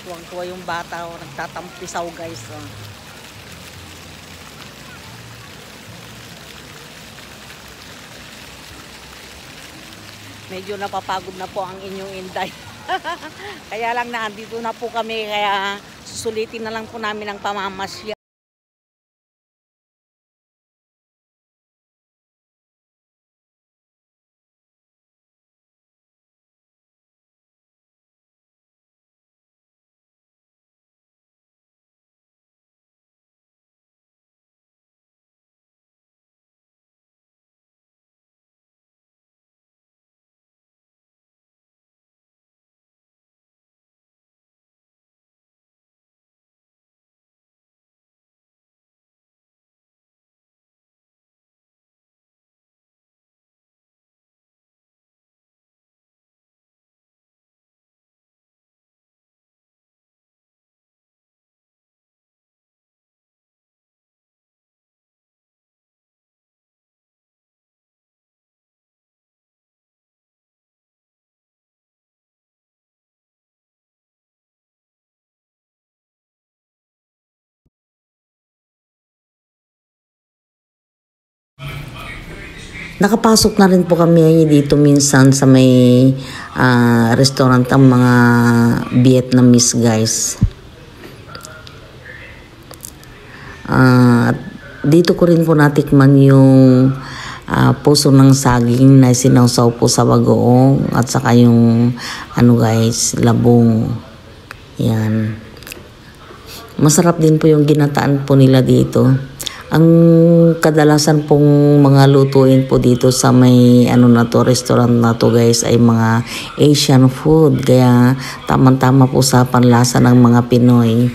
Tuwang-tuwa yung bata, oh, nagtatampisaw guys. Oh. Medyo napapagod na po ang inyong Inday. Kaya lang na andito na po kami, kaya susulitin na lang po namin ang pamamasya. Nakapasok na rin po kami dito minsan sa may restaurant ang mga Vietnamese guys. Dito ko rin po natikman yung puso ng saging na sinawsaw po sa bagoong at saka yung ano guys, labong. Yan. Masarap din po yung ginataan po nila dito. Ang kadalasan pong mga lutuin po dito sa may ano na to, restaurant na to guys ay mga Asian food. Kaya tamang-tama po sa panlasa ng mga Pinoy.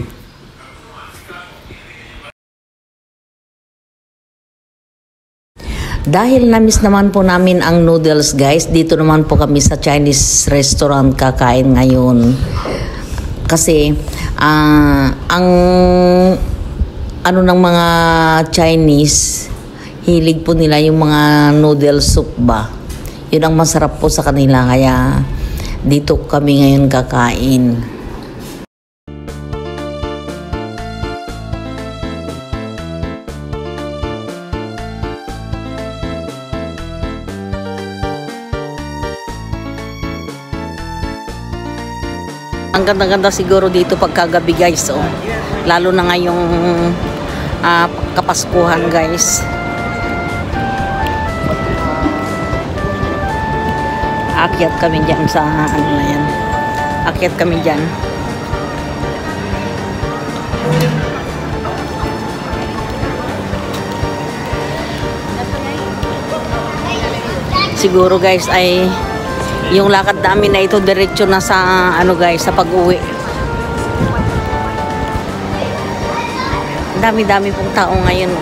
Dahil na-miss naman po namin ang noodles guys, dito naman po kami sa Chinese restaurant kakain ngayon. Kasi ang ano ng mga Chinese, hilig po nila yung mga noodle soup ba. Yun ang masarap po sa kanila, kaya dito kami ngayon kakain. Ang ganda-ganda siguro dito pagkagabi guys, oh. Lalo na ngayong Kapaskuhan guys. Akyat kami dyan sa ano na yan. Akyat kami dyan. Siguro guys ay yung lakad namin na ito diretso na sa ano guys, sa pag-uwi. Dami-dami pong tao ngayon.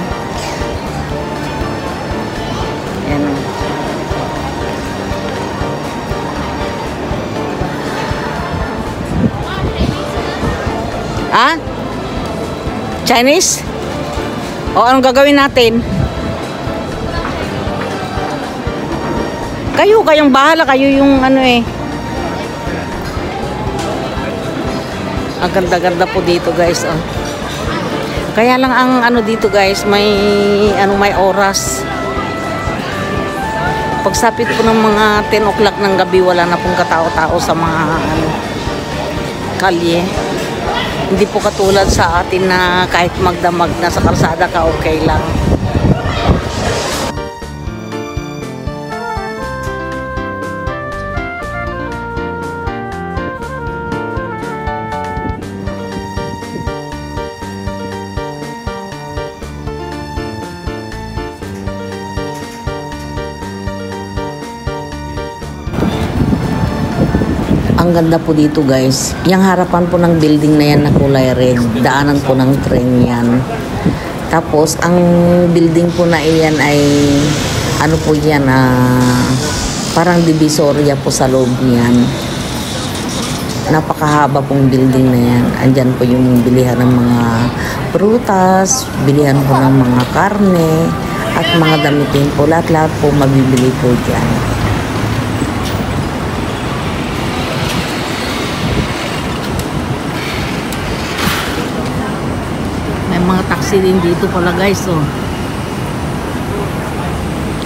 Ayan. Ah? Chinese? O anong gagawin natin? Kayong bahala, kayo yung ano eh. Ang ganda-ganda po dito guys, oh. Kaya lang ang ano dito guys, may oras. Pagsapit po ng mga 10 o'clock ng gabi, wala na pong katao-tao sa mga kalye. Hindi po katulad sa atin na kahit magdamag na sa kalsada ka, okay lang. Ang ganda po dito guys. Yung harapan po ng building na yan na kulay red, daanan po ng tren yan. Tapos ang building po na iyan ay ano po yan, parang divisoria po sa loob niyan. Napakahaba pong building na yan. Andyan po yung bilihan ng mga prutas, bilihan po ng mga karne at mga damitin po. Lahat-lahat po mabibili po dyan. taxi din dito pala guys, oh.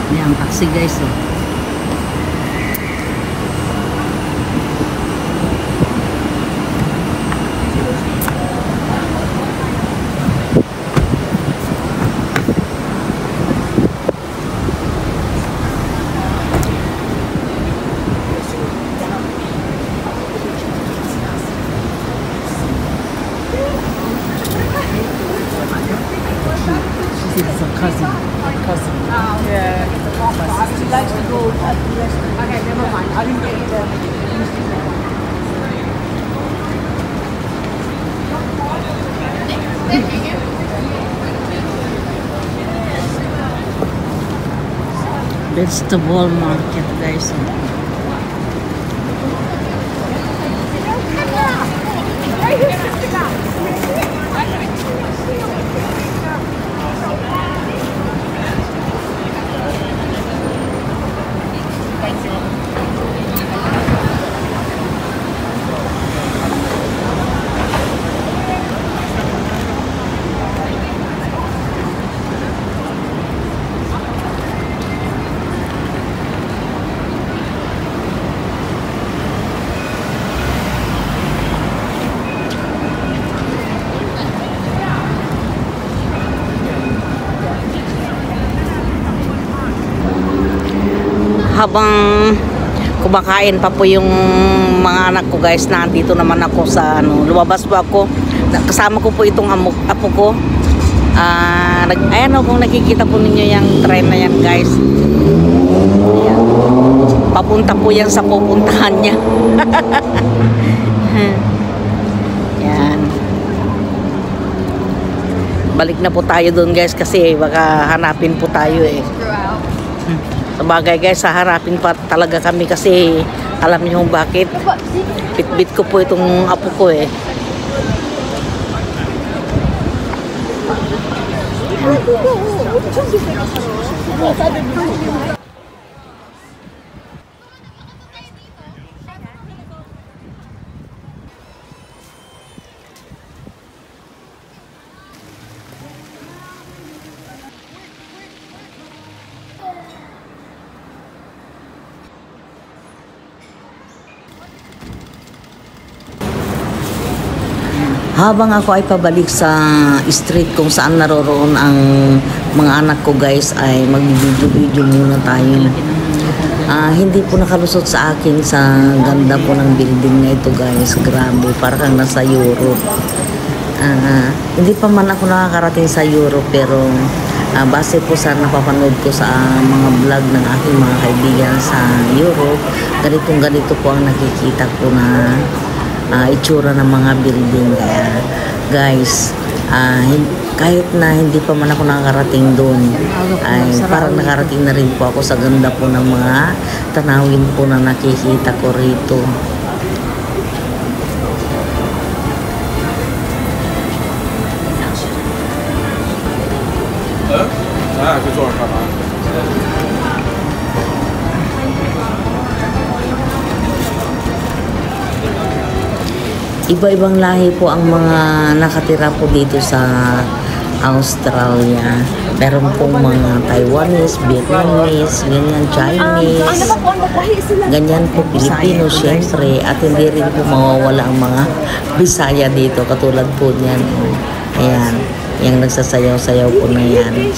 Ayan, taxi guys, oh. It's a cousin. Yeah. She likes to go at the restaurant. Okay, never mind. I didn't get it there. Vegetable market guys, oh. Habang kumakain pa po yung mga anak ko guys, nandito naman ako sa lumabas po ako, kasama ko po itong apo ko. Ayan o, kung nakikita po ninyo yung train na yan guys, ayan. Papunta po yan sa pupuntahan niya. Yan, balik na po tayo doon guys, kasi baka hanapin po tayo eh. Sabagay guys, haharapin pa talaga kami kasi alam niyo kung bakit. Bitbit ko po itong apo ko eh. Habang ako ay pabalik sa street kung saan naroroon ang mga anak ko guys, ay mag-video-video muna tayo. Hindi po nakalusot sa akin sa ganda po ng building na ito guys. Grabe, parang nasa Europe. Hindi pa man ako nakakarating sa Europe, pero base po sa napapanood ko sa mga vlog ng aking mga kaibigan sa Europe, ganito po ang nakikita ko na itsura ng mga building. Kaya guys, kahit na hindi pa man ako nakarating doon, ay parang nakarating na rin po ako sa ganda po ng mga tanawin po na nakikita ko rito. Iba-ibang lahi po ang mga nakatira po dito sa Australia. Meron pong mga Taiwanese, Vietnamese, ganyan, Chinese, ganyan po, Pilipino, syempre, at hindi rin po mawawala ang mga Bisaya dito, katulad po niyan. Ayan, yung nagsasayaw-sayaw po na yan.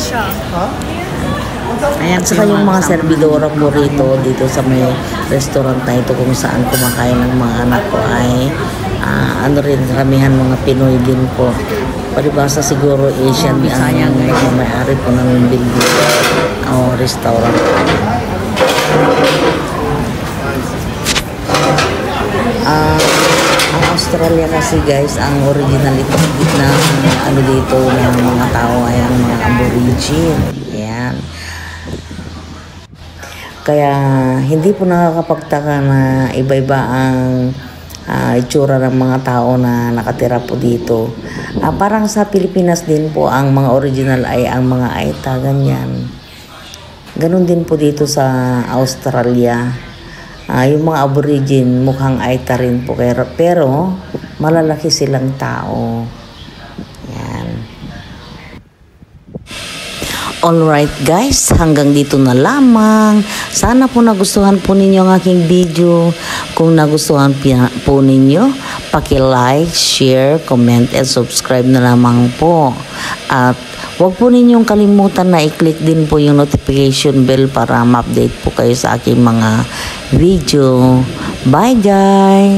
Ayan, saka yung mga servidora po dito sa may restaurant na ito kung saan kumakain ng mga anak ko ay rin, karamihan mga Pinoy din po. Palibasa siguro Asian ang may-ari po ng building o restaurant. Ang Australia kasi guys, ang original ito na dito ng mga tao ay ang mga Aborigine. Ayan. Kaya hindi po nakakapagtaka na iba-iba ang itsura ng mga tao na nakatira po dito. Parang sa Pilipinas din po, ang mga original ay ang mga Aita, ganyan. Ganun din po dito sa Australia. Yung mga Aborigine mukhang Aita rin po, pero malalaki silang tao. Yan. Alright guys, hanggang dito na lamang. Sana po nagustuhan po ninyo ang aking video. Kung nagustuhan po ninyo, paki-like, share, comment, and subscribe na lamang po. At huwag po ninyong kalimutan na i-click din po yung notification bell para ma-update po kayo sa aking mga video. Bye guys!